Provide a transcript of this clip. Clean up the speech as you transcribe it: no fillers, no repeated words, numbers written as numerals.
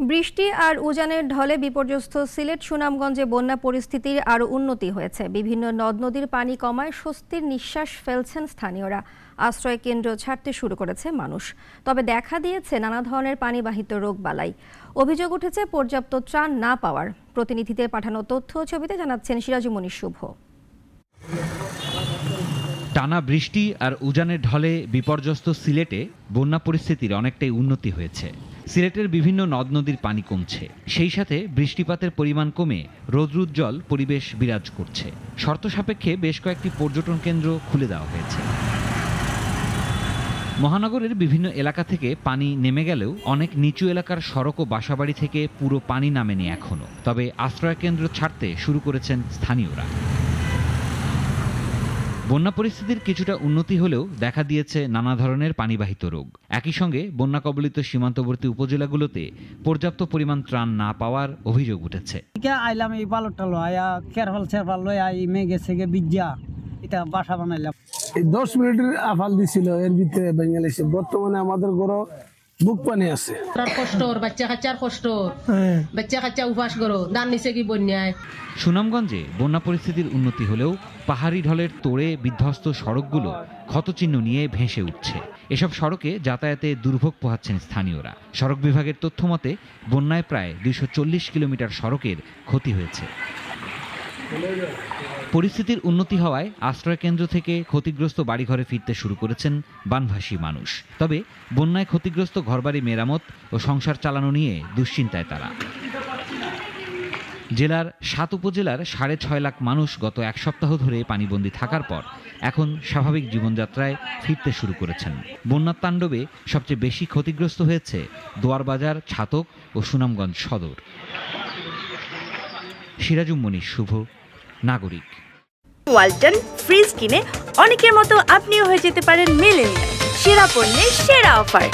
বৃষ্টি আর উজানের ঢলে বিপর্যস্ত সিলেট সুনামগঞ্জে বন্যা পরিস্থিতির আরও উন্নতি হয়েছে। বিভিন্ন নদ নদীর পানি কমায় স্বস্তির নিঃশ্বাস ফেলছেন স্থানীয়রা। আশ্রয় কেন্দ্র ছাড়তে শুরু করেছে মানুষ। তবে দেখা দিয়েছে নানা ধরনের পানিবাহিত রোগবালাই। অভিযোগ উঠেছে পর্যাপ্ত ত্রাণ না পাওয়ার। প্রতিনিধিদের পাঠানো তথ্য ছবিতে জানাচ্ছেন সিরাজুমণি শুভ। টানা বৃষ্টি আর উজানের ঢলে বিপর্যস্ত সিলেটে বন্যা পরিস্থিতির অনেকটাই উন্নতি হয়েছে। সিলেটের বিভিন্ন নদ নদীর পানি কমছে, সেই সাথে বৃষ্টিপাতের পরিমাণ কমে রৌদ্রোজ্জ্বল পরিবেশ বিরাজ করছে। শর্ত সাপেক্ষে বেশ কয়েকটি পর্যটন কেন্দ্র খুলে দেওয়া হয়েছে। মহানগরের বিভিন্ন এলাকা থেকে পানি নেমে গেলেও অনেক নিচু এলাকার সড়ক ও বাসাবাড়ি থেকে পুরো পানি নামেনি এখনো। তবে আশ্রয় কেন্দ্র ছাড়তে শুরু করেছেন স্থানীয়রা। বন্যা পরিস্থিতির কিছুটা উন্নতি হলেও দেখা দিয়েছে নানা ধরনের পানিবাহিত রোগ। একই সঙ্গে বন্যা কবলিত সীমান্তবর্তী উপজেলাগুলোতে পর্যাপ্ত পরিমাণ ত্রাণ না পাওয়ার অভিযোগ উঠেছে। আইলাম এই বালুটালো আয়া কেরফাল চেরফাল লই আই মেঘে সেগে বিজ্জা এটা বাসা বানাইলাম। 10 মিনিটের আফাল দিছিল, এর ভিতরে ভেঙে গেছে। বর্তমানে আমাদের ঘর বুক পানি আছে। কষ্ট বাচ্চা কাচ্চার কষ্ট, বাচ্চা কাচ্চা উপাস করো, দান নিচে কি বন্যায়। সুনামগঞ্জে বন্যা পরিস্থিতির উন্নতি হলেও পাহাড়ি ঢলের তোড়ে বিধ্বস্ত সড়কগুলো ক্ষতচিহ্ন নিয়ে ভেসে উঠছে। এসব সড়কে যাতায়াতে দুর্ভোগ পোহাচ্ছেন স্থানীয়রা। সড়ক বিভাগের তথ্য মতে বন্যায় প্রায় 240 কিলোমিটার সড়কের ক্ষতি হয়েছে। পরিস্থিতির উন্নতি হওয়ায় আশ্রয় কেন্দ্র থেকে ক্ষতিগ্রস্ত বাড়িঘরে ফিরতে শুরু করেছেন বানভাসী মানুষ। তবে বন্যায় ক্ষতিগ্রস্ত ঘরবাড়ি মেরামত ও সংসার চালানো নিয়ে দুশ্চিন্তায় তারা। জেলার 7 উপজেলার 6.5 লাখ মানুষ গত এক সপ্তাহ ধরে পানিবন্দী থাকার পর এখন স্বাভাবিক জীবনযাত্রায় ফিরতে শুরু করেছেন। বন্যার তাণ্ডবে সবচেয়ে বেশি ক্ষতিগ্রস্ত হয়েছে দোয়ারবাজার, ছাতক ও সুনামগঞ্জ সদর। সিরাজুমণি শুভ, নাগরিক। ওয়ালটন ফ্রিজ কিনে অনেকের মতো আপনিও হয়ে যেতে পারেন মিলেনিয়াল। সেরা পণ্যের সেরা অফার।